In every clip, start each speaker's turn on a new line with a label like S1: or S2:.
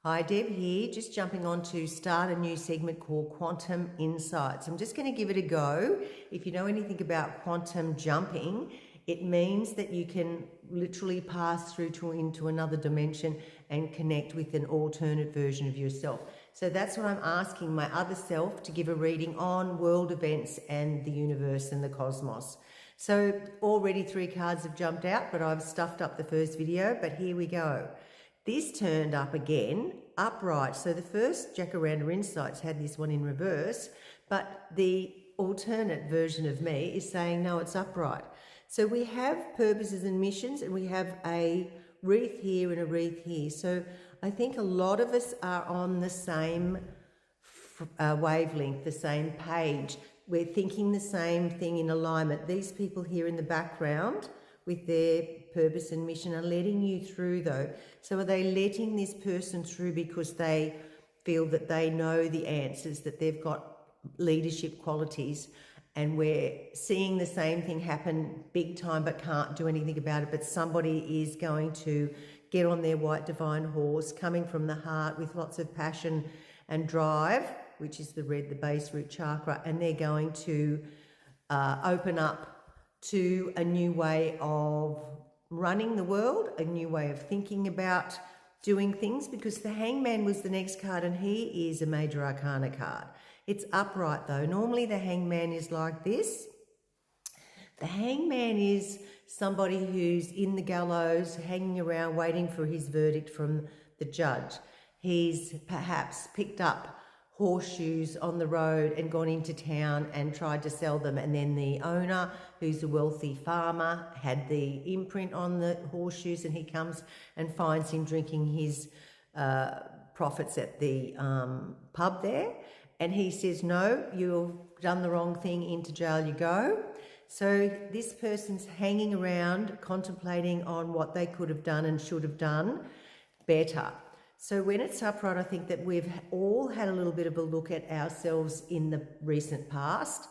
S1: Hi, Deb here, just jumping on to start a new segment called Quantum Insights. I'm just going to give it a go. If you know anything about quantum jumping, it means that you can literally pass through into another dimension and connect with an alternate version of yourself. So that's what I'm asking my other self to give a reading on world events and the universe and the cosmos. So already 3 cards have jumped out, but I've stuffed up the first video, but here we go. This turned up again, upright. So the first Jacaranda Insights had this one in reverse, but the alternate version of me is saying, no, it's upright. So we have purposes and missions, and we have a wreath here and a wreath here. So I think a lot of us are on the same wavelength, the same page. We're thinking the same thing in alignment. These people here in the background with their purpose and mission are letting you through though. So are they letting this person through because they feel that they know the answers, that they've got leadership qualities, and we're seeing the same thing happen big time but can't do anything about it, but somebody is going to get on their white divine horse, coming from the heart with lots of passion and drive, which is the red, the base root chakra, and they're going to open up to a new way of running the world, a new way of thinking about doing things, because the Hangman was the next card and he is a major arcana card. It's upright though. Normally the Hangman is like this. The Hangman is somebody who's in the gallows, hanging around, waiting for his verdict from the judge. He's perhaps picked up horseshoes on the road and gone into town and tried to sell them, and then the owner, who's a wealthy farmer, had the imprint on the horseshoes, and he comes and finds him drinking his profits at the pub there, and he says, no, you've done the wrong thing, into jail you go. So this person's hanging around contemplating on what they could have done and should have done better. So when it's upright, I think that we've all had a little bit of a look at ourselves in the recent past,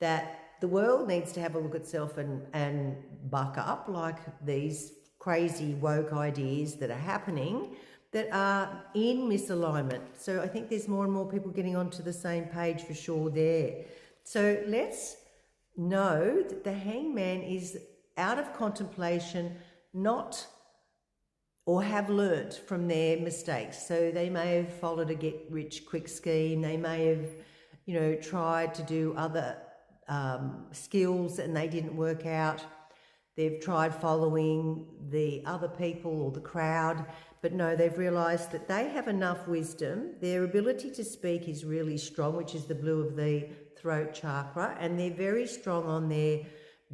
S1: that the world needs to have a look at itself and buck up, like these crazy woke ideas that are happening that are in misalignment. So I think there's more and more people getting onto the same page for sure there. So let's know that the Hangman is out of contemplation, not or have learnt from their mistakes. So they may have followed a get-rich-quick scheme. They may have, tried to do other skills and they didn't work out. They've tried following the other people or the crowd, but no, they've realised that they have enough wisdom. Their ability to speak is really strong, which is the blue of the throat chakra, and they're very strong on their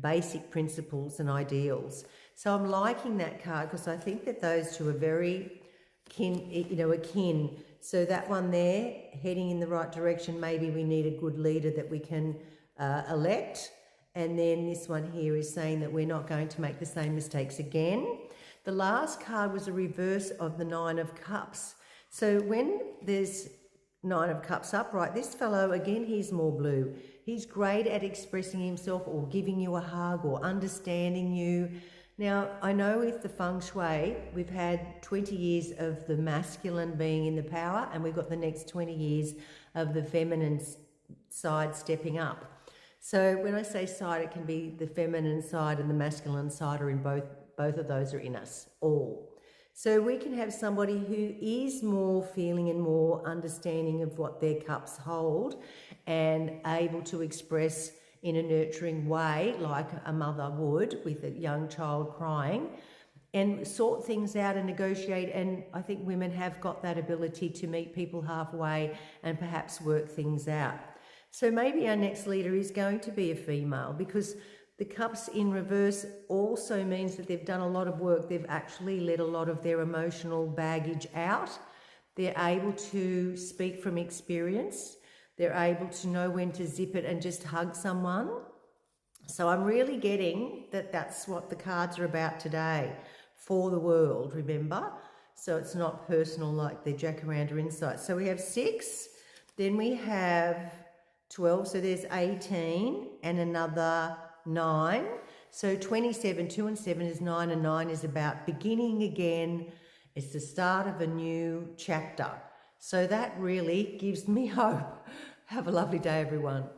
S1: basic principles and ideals. So I'm liking that card because I think that those two are very akin. So that one there, heading in the right direction, maybe we need a good leader that we can elect. And then this one here is saying that we're not going to make the same mistakes again. The last card was a reverse of the 9 of Cups. So when there's 9 of Cups upright, this fellow, again, he's more blue. He's great at expressing himself or giving you a hug or understanding you. Now, I know with the feng shui, we've had 20 years of the masculine being in the power, and we've got the next 20 years of the feminine side stepping up. So when I say side, it can be the feminine side and the masculine side are in both of those are in us all. So we can have somebody who is more feeling and more understanding of what their cups hold and able to express in a nurturing way, like a mother would with a young child crying, and sort things out and negotiate. And I think women have got that ability to meet people halfway and perhaps work things out. So maybe our next leader is going to be a female, because the cups in reverse also means that they've done a lot of work. They've actually let a lot of their emotional baggage out. They're able to speak from experience. They're able to know when to zip it and just hug someone. So I'm really getting that that's what the cards are about today for the world, remember? So it's not personal like the Jacaranda Insights. So we have 6, then we have 12, so there's 18 and another 9. So 27, 2 and 7 is 9, and 9 is about beginning again It's the start of a new chapter. So that really gives me hope. Have a lovely day, everyone.